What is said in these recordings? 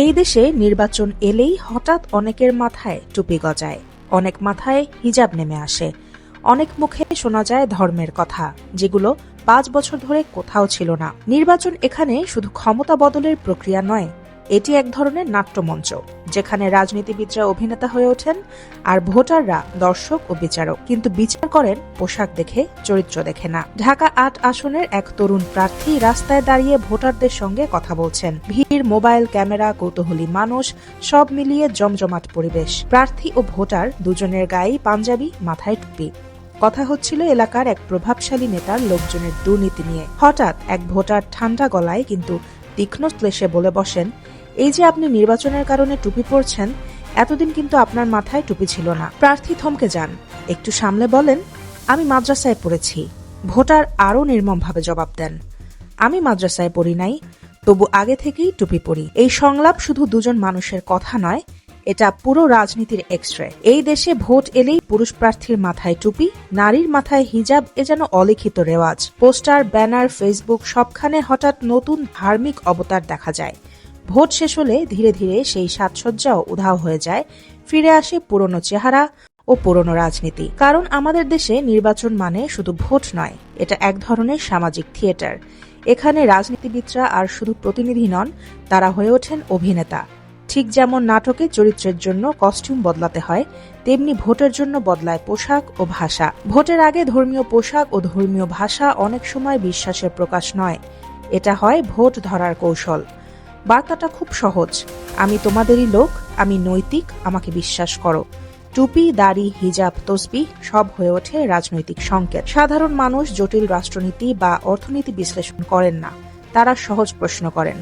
এই দেশে নির্বাচন এলেই হঠাৎ অনেকের মাথায় টুপি গজায়, অনেক মাথায় হিজাব নেমে আসে, অনেক মুখে শোনা যায় ধর্মের কথা, যেগুলো ৫ বছর ধরে কোথাও ছিল না। নির্বাচন এখানে শুধু ক্ষমতা বদলের প্রক্রিয়া নয়, এটি এক ধরনের নাট্যমঞ্চ, যেখানে রাজনীতিবিদরা অভিনেতা হয়ে ওঠেন আর ভোটাররা দর্শক ও বিচারক। কিন্তু বিচার করেন পোশাক দেখে, চরিত্র দেখে না। ঢাকা ৮ আসনের এক তরুণ প্রার্থী রাস্তায় দাঁড়িয়ে ভোটারদের সঙ্গে কথা বলছেন। ভিড়, মোবাইল, ক্যামেরা, কৌতূহলী মানুষ, সব মিলিয়ে জমজমাট পরিবেশ। প্রার্থী ও ভোটার দুজনের গায়েই পাঞ্জাবি, মাথায় টুপি। কথা হচ্ছিল এলাকার এক প্রভাবশালী নেতার লোকজনের দুর্নীতি নিয়ে। হঠাৎ এক ভোটার ঠান্ডা গলায় কিন্তু তীক্ষ্ণ শ্লেষে বলে বসেন, এই যে আপনি নির্বাচনের কারণে টুপি পরছেন, এতদিন কিন্তু আপনার মাথায় টুপি ছিল না। প্রার্থী থমকে যান, একটু সামলে বলেন, আমি মাদ্রাসায় পড়েছি। ভোটার আরও নির্মমভাবে জবাব দেন, আমি মাদ্রাসায় পড়ি নাই, তবু আগে থেকেই টুপি পরি। এই সংলাপ শুধু দুজন মানুষের কথা নয়, এটা পুরো রাজনীতির এক্সরে। এই দেশে ভোট এলেই পুরুষ প্রার্থীর মাথায় টুপি, নারীর মাথায় হিজাব, এ যেন অলিখিত রেওয়াজ। পোস্টার, ব্যানার, ফেসবুক সবখানে হঠাৎ নতুন ধার্মিক অবতার দেখা যায়। ভোট শেষ হলে ধীরে ধীরে সেই সাজসজ্জাও উধাও হয়ে যায়, ফিরে আসে পুরনো চেহারা ও পুরনো রাজনীতি। কারণ আমাদের দেশে নির্বাচন মানে শুধু ভোট নয়, এটা এক ধরনের সামাজিক থিয়েটার। এখানে রাজনীতিবিদরা আর শুধু প্রতিনিধি নন, তারা হয়ে ওঠেন অভিনেতা। ঠিক যেমন নাটকে চরিত্রের জন্য কস্টিউম বদলাতে হয়, তেমনি ভোটের জন্য বদলায় পোশাক ও ভাষা। ভোটের আগে ধর্মীয় পোশাক ও ধর্মীয় ভাষা অনেক সময় বিশ্বাসের প্রকাশ নয়, এটা হয় ভোট ধরার কৌশল। বার্তাটা খুব সহজ, আমি তোমাদেরই লোক, আমি নৈতিক, আমাকে বিশ্বাস করো। টুপি, দাড়ি, হিজাব, তসবিহ সব হয়ে ওঠে রাজনৈতিক সংকেত। সাধারণ মানুষ জটিল রাষ্ট্রনীতি বা অর্থনীতি বিশ্লেষণ করেন না, তারা সহজ প্রশ্ন করেন,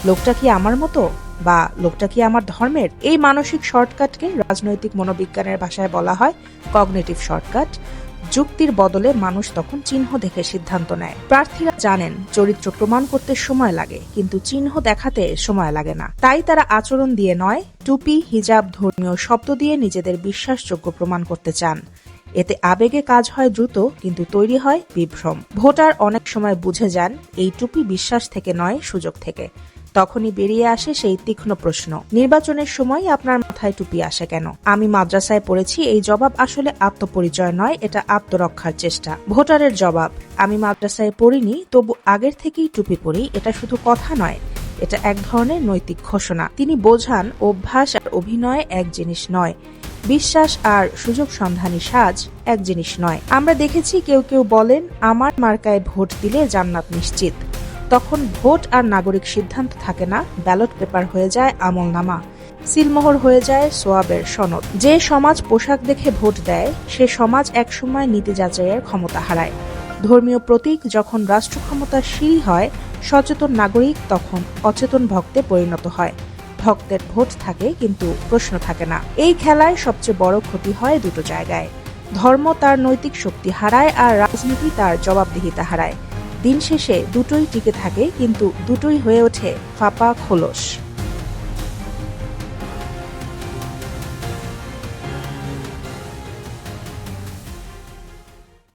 লোকটা কি আমার মতো, বা লোকটা কি আমার ধর্মের? এই মানসিক শর্টকাটকে রাজনৈতিক মনোবিজ্ঞানের ভাষায় বলা হয় কগনিটিভ শর্টকাট। যুক্তির বদলে মানুষ তখন চিহ্ন দেখে সিদ্ধান্ত নেয়। প্রার্থীরা জানেন চরিত্র প্রমাণ করতে সময় লাগে, কিন্তু চিহ্ন দেখাতে সময় লাগে না। তাই তারা আচরণ দিয়ে নয়, টুপি, হিজাব, ধর্মীয় শব্দ দিয়ে নিজেদের বিশ্বাসযোগ্য প্রমাণ করতে চান। এতে আবেগে কাজ হয় দ্রুত, কিন্তু তৈরি হয় বিভ্রম। ভোটার অনেক সময় বুঝে যান এই টুপি বিশ্বাস থেকে নয়, সুযোগ থেকে। তখনই বেরিয়ে আসে সেই তীক্ষ্ণ প্রশ্ন, নির্বাচনের সময় আপনার মাথায় টুপি আসে কেন? আমি মাদ্রাসায় পড়েছি, এই জবাব আসলে আত্মপরিচয় নয়, এটা আত্মরক্ষার চেষ্টা। ভোটারের জবাব, আমি মাদ্রাসায় পড়িনি, তবু আগের থেকেই টুপি পরি, এটা শুধু কথা নয়, এটা এক ধরনের নৈতিক ঘোষণা। তিনি বোঝান অভ্যাস আর অভিনয় এক জিনিস নয়, বিশ্বাস আর সুযোগ সন্ধানী সাজ এক জিনিস নয়। আমরা দেখেছি কেউ কেউ বলেন, আমার মার্কায় ভোট দিলে জান্নাত নিশ্চিত। তখন ভোট আর নাগরিক সিদ্ধান্ত থাকে না, ব্যালট পেপার হয়ে যায় আমলনামা, সিলমোহর হয়ে যায় সোয়াবের সনদ। যে সমাজ পোশাক দেখে ভোট দেয়, সে সমাজ একসময় নীতি যাচাইয়ের ক্ষমতা হারায়। ধর্মীয় প্রতীক যখন রাষ্ট্র ক্ষমতার সিঁড়ি হয়, সচেতন নাগরিক তখন অচেতন ভক্তে পরিণত হয়। ভক্তের ভোট থাকে, কিন্তু প্রশ্ন থাকে না। এই খেলায় সবচেয়ে বড় ক্ষতি হয় দুটো জায়গায়, ধর্ম তার নৈতিক শক্তি হারায় আর রাজনীতি তার জবাবদিহিতা হারায়। দিন শেষে দুটোই টিকে থাকে, কিন্তু দুটোই হয়ে ওঠে ফাঁপা খোলস।